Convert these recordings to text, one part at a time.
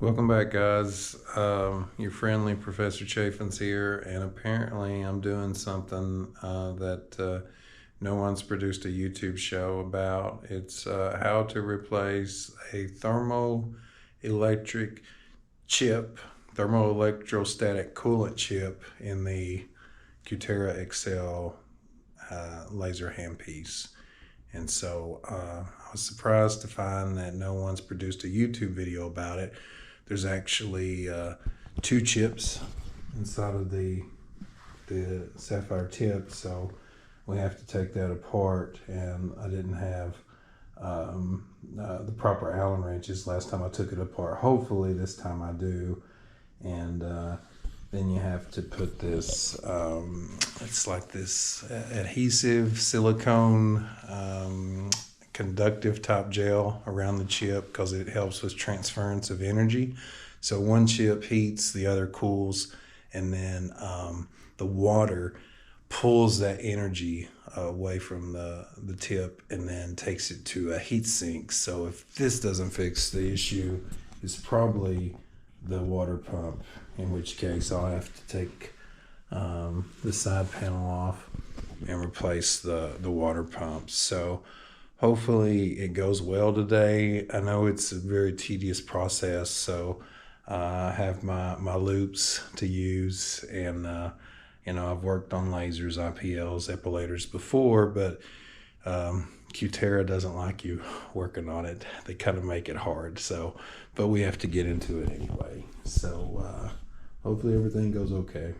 Welcome back, guys. Your friendly Professor Chaffins here, and apparently I'm doing something that no one's produced a YouTube show about. It's how to replace a thermoelectric chip, thermoelectrostatic coolant chip in the Cutera XL laser handpiece. And so I was surprised to find that no one's produced a YouTube video about it. There's actually two chips inside of the sapphire tip, so we have to take that apart, and I didn't have the proper Allen wrenches last time I took it apart. Hopefully this time I do. And then you have to put this, it's like this adhesive silicone conductive top gel around the chip because it helps with transference of energy. So one chip heats, the other cools, and then the water pulls that energy away from the tip and then takes it to a heat sink. So if this doesn't fix the issue, it's probably the water pump, in which case I'll have to take the side panel off and replace the water pump. So hopefully it goes well today. I know it's a very tedious process, so I have my loops to use, and I've worked on lasers, IPLs, epilators before, but Cutera doesn't like you working on it. They kind of make it hard, but we have to get into it anyway. So hopefully everything goes okay.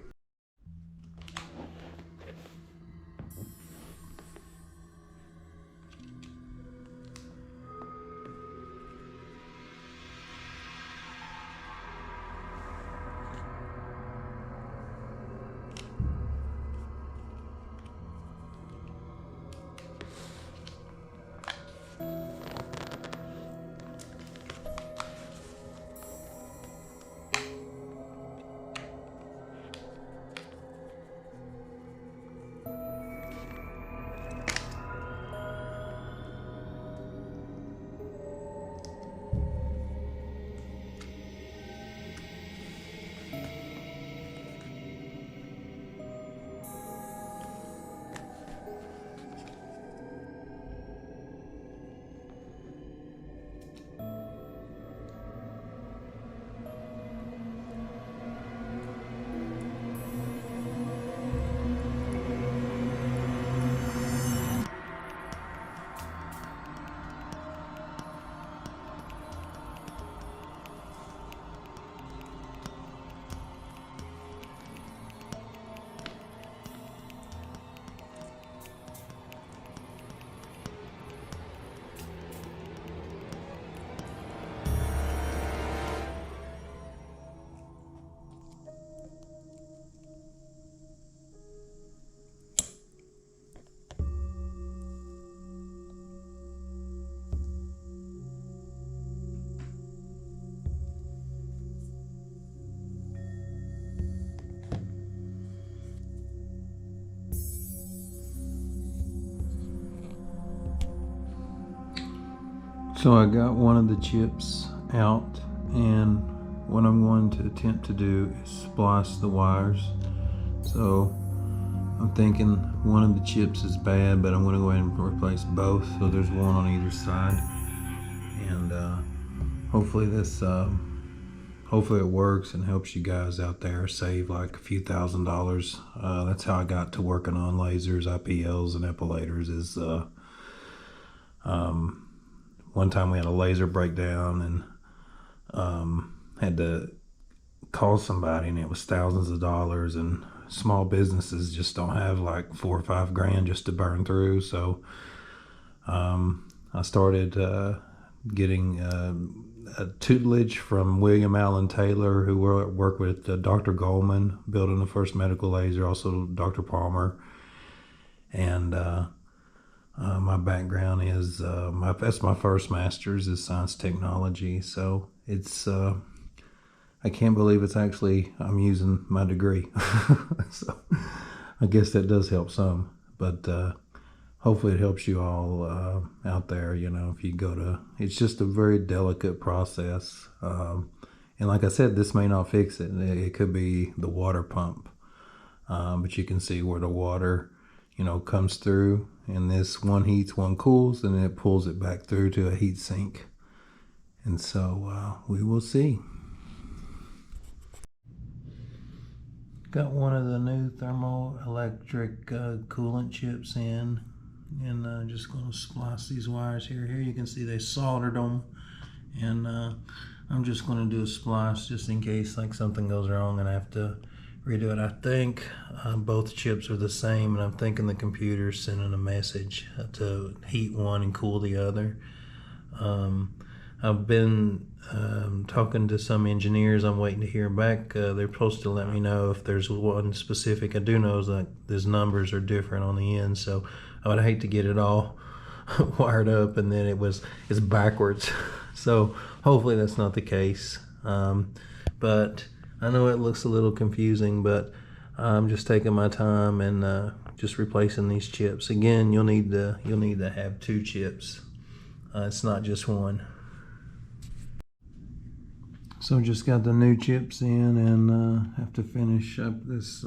So I got one of the chips out, and what I'm going to attempt to do is splice the wires. So I'm thinking one of the chips is bad, but I'm going to go ahead and replace both. So there's one on either side, and hopefully hopefully it works and helps you guys out there save like a few $1,000s. That's how I got to working on lasers, IPLs, and epilators. Is one time we had a laser breakdown and had to call somebody, and it was thousands of dollars, and small businesses just don't have like $4 or $5 grand just to burn through. So I started getting a tutelage from William Allen Taylor, who worked with Dr. Goldman building the first medical laser, also Dr. Palmer. And my background is that's my first master's is science technology. So it's I can't believe I'm using my degree. So I guess that does help some, but hopefully it helps you all out there. If you it's just a very delicate process, And like I said, this may not fix it. It could be the water pump. But you can see where the water, comes through, and this one heats, one cools, and then it pulls it back through to a heat sink. And so we will see. Got one of the new thermoelectric coolant chips in, and just going to splice these wires here. Here you can see they soldered them, and I'm just going to do a splice just in case like something goes wrong and I have to redo it. I think both chips are the same, and I'm thinking the computer's sending a message to heat one and cool the other. I've been talking to some engineers. I'm waiting to hear back. They're supposed to let me know if there's one specific. I do know that these numbers are different on the end, so I would hate to get it all wired up and then it's backwards. So hopefully that's not the case. But I know it looks a little confusing, but I'm just taking my time and just replacing these chips. Again, you'll need to have two chips. It's not just one. So just got the new chips in, and have to finish up this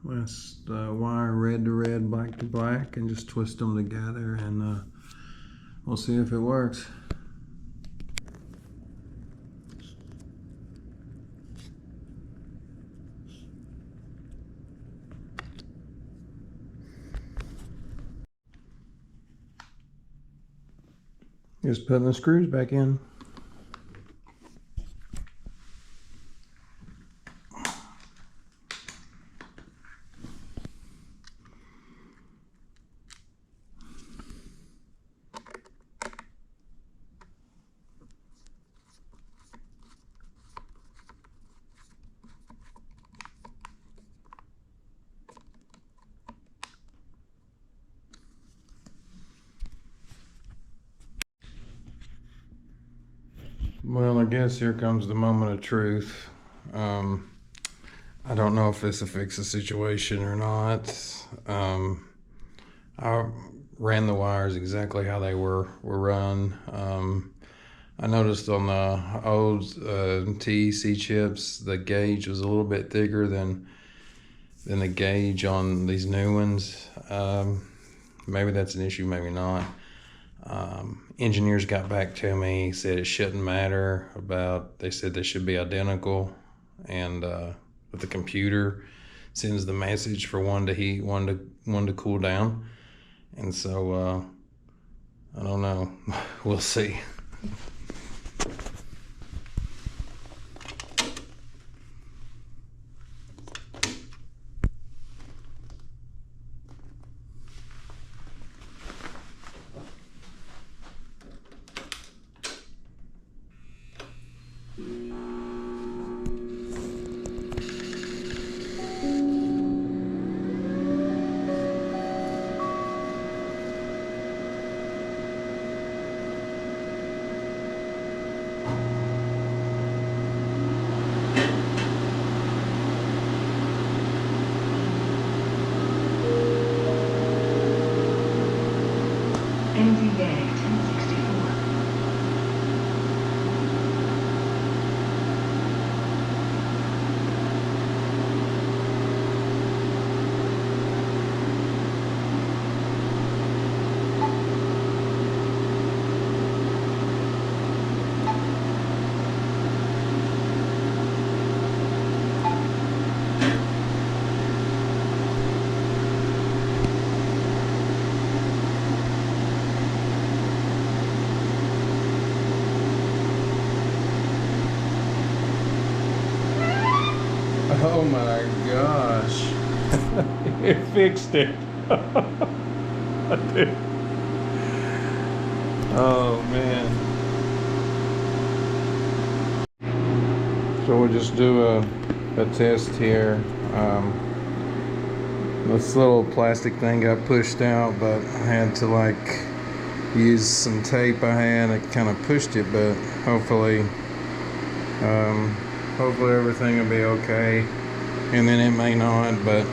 last wire, red to red, black to black, and just twist them together, and we'll see if it works. Just putting the screws back in. Well, I guess here comes the moment of truth. I don't know if this will fix the situation or not. I ran the wires exactly how they were run. I noticed on the old TEC chips, the gauge was a little bit thicker than the gauge on these new ones. Maybe that's an issue, maybe not. Engineers got back to me, said it shouldn't matter they said they should be identical, and but the computer sends the message for one to heat, one to cool down, and so I don't know. We'll see. Oh my gosh. It fixed it. Oh man. So we'll just do a test here. This little plastic thing got pushed out, but I had to use some tape I had. I kind of pushed it, but hopefully everything will be okay. And then it may not, but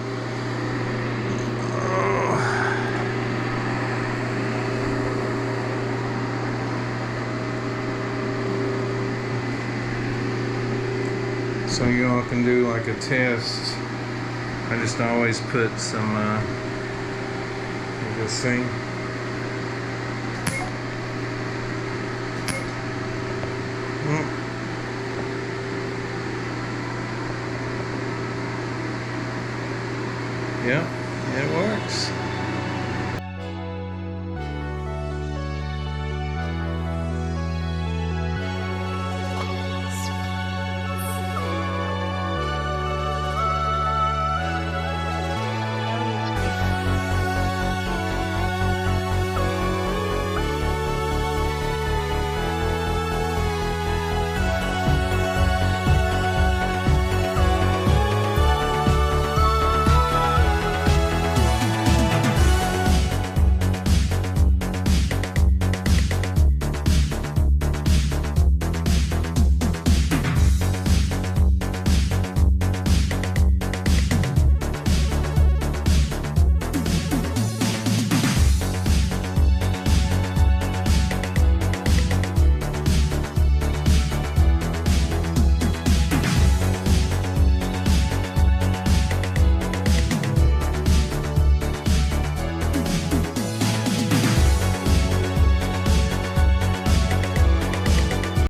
So you all can do like a test. I just always put some this thing. Yeah.